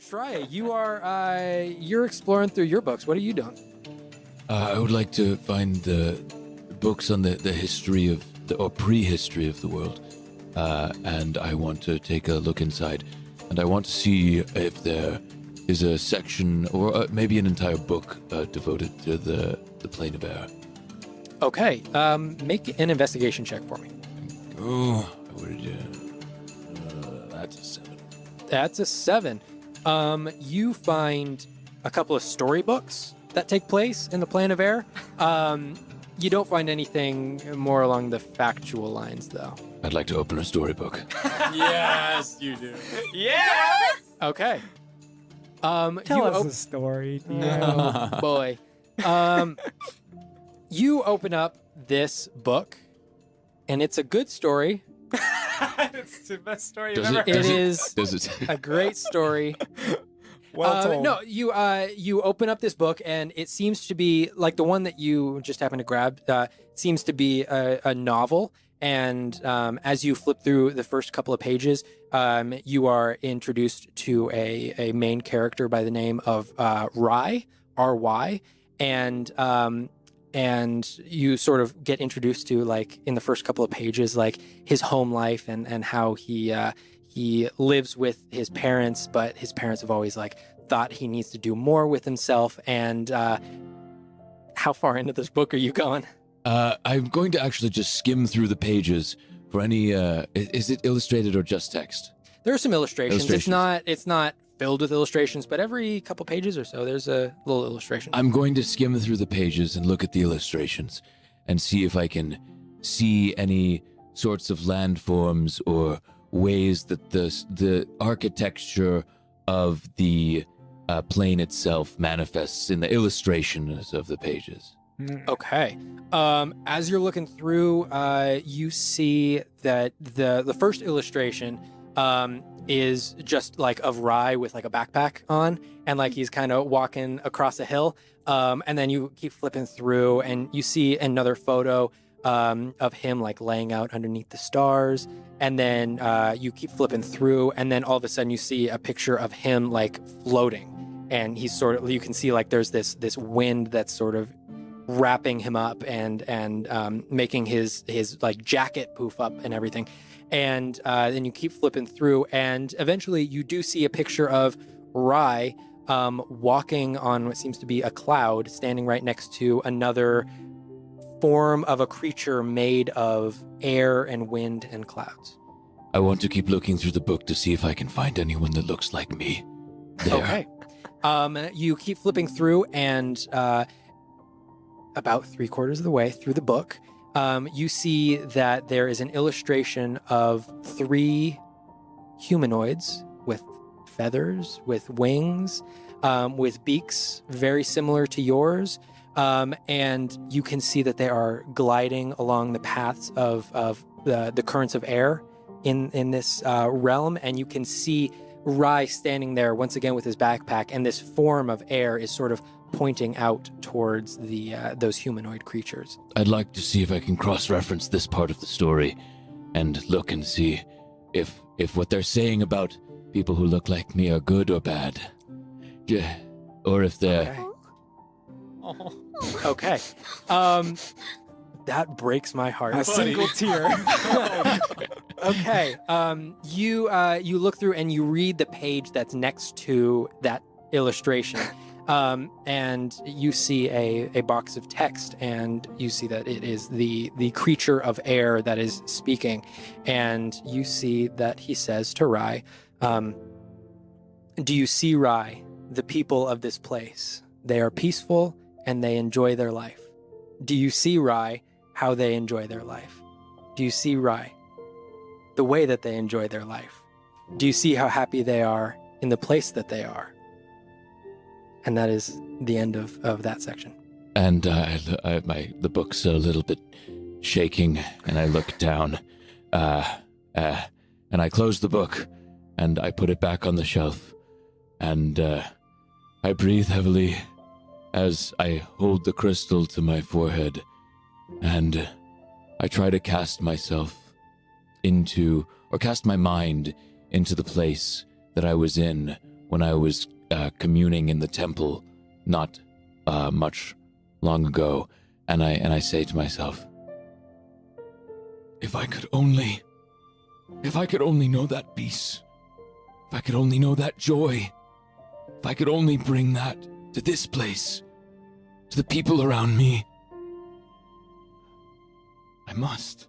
Shreya, you're exploring through your books. What are you doing? I would like to find the books on the history of or prehistory of the world, and I want to take a look inside, and I want to see if there is a section or maybe an entire book devoted to the plane of air. Okay, make an investigation check for me. Oh, that's a 7. That's a 7. You find a couple of storybooks that take place in the plane of air. You don't find anything more along the factual lines, though. I'd like to open a storybook. Yes, you do. Yes! Okay. Tell us a story. Oh, boy. You open up this book, and it's a good story. It's the best story Does you've it- ever It heard. is Does it? a great story. Well told. No, you open up this book, and it seems to be like the one that you just happened to grab. Seems to be a novel, and as you flip through the first couple of pages, you are introduced to a main character by the name of Ry, R-Y, and you sort of get introduced to, like, in the first couple of pages, like his home life and how he lives with his parents, but his parents have always like thought he needs to do more with himself. And how far into this book are you going? I'm going to actually just skim through the pages for any. Is it illustrated or just text? There are some illustrations. Illustrations. It's not filled with illustrations, but every couple pages or so, there's a little illustration. I'm going to skim through the pages and look at the illustrations and see if I can see any sorts of landforms or ways that the architecture of the plane itself manifests in the illustrations of the pages. Okay. As you're looking through, you see that the first illustration is just like of Ry with like a backpack on, and like he's kind of walking across a hill. And then you keep flipping through, and you see another photo of him like laying out underneath the stars. And then you keep flipping through, and then all of a sudden you see a picture of him like floating, and he's sort of, you can see like there's this wind that's sort of wrapping him up and making his like jacket poof up and everything. And then you keep flipping through, and eventually you do see a picture of Ry walking on what seems to be a cloud, standing right next to another form of a creature made of air and wind and clouds. I want to keep looking through the book to see if I can find anyone that looks like me. There. Okay. You keep flipping through, and about 3/4 of the way through the book, you see that there is an illustration of 3 humanoids with feathers, with wings, with beaks very similar to yours. And you can see that they are gliding along the paths of the currents of air in this realm. And you can see Ry standing there once again with his backpack, and this form of air is sort of pointing out towards those humanoid creatures. I'd like to see if I can cross-reference this part of the story and look and see if what they're saying about people who look like me are good or bad. Yeah. Or if they're... Okay. That breaks my heart. A single tear. Okay. You look through and you read the page that's next to that illustration. And you see a box of text, and you see that it is the creature of air that is speaking. And you see that he says to Ry, do you see, Ry, the people of this place? They are peaceful and they enjoy their life. Do you see, Ry, how they enjoy their life? Do you see, Ry, the way that they enjoy their life? Do you see how happy they are in the place that they are? And that is the end of that section. And the book's a little bit shaking, and I look down, and I close the book, and I put it back on the shelf, and I breathe heavily as I hold the crystal to my forehead, and I try to cast myself cast my mind into the place that I was in when I was communing in the temple not much long ago, and I say to myself, if I could only know that peace, if I could only know that joy, if I could only bring that to this place, to the people around me. I must.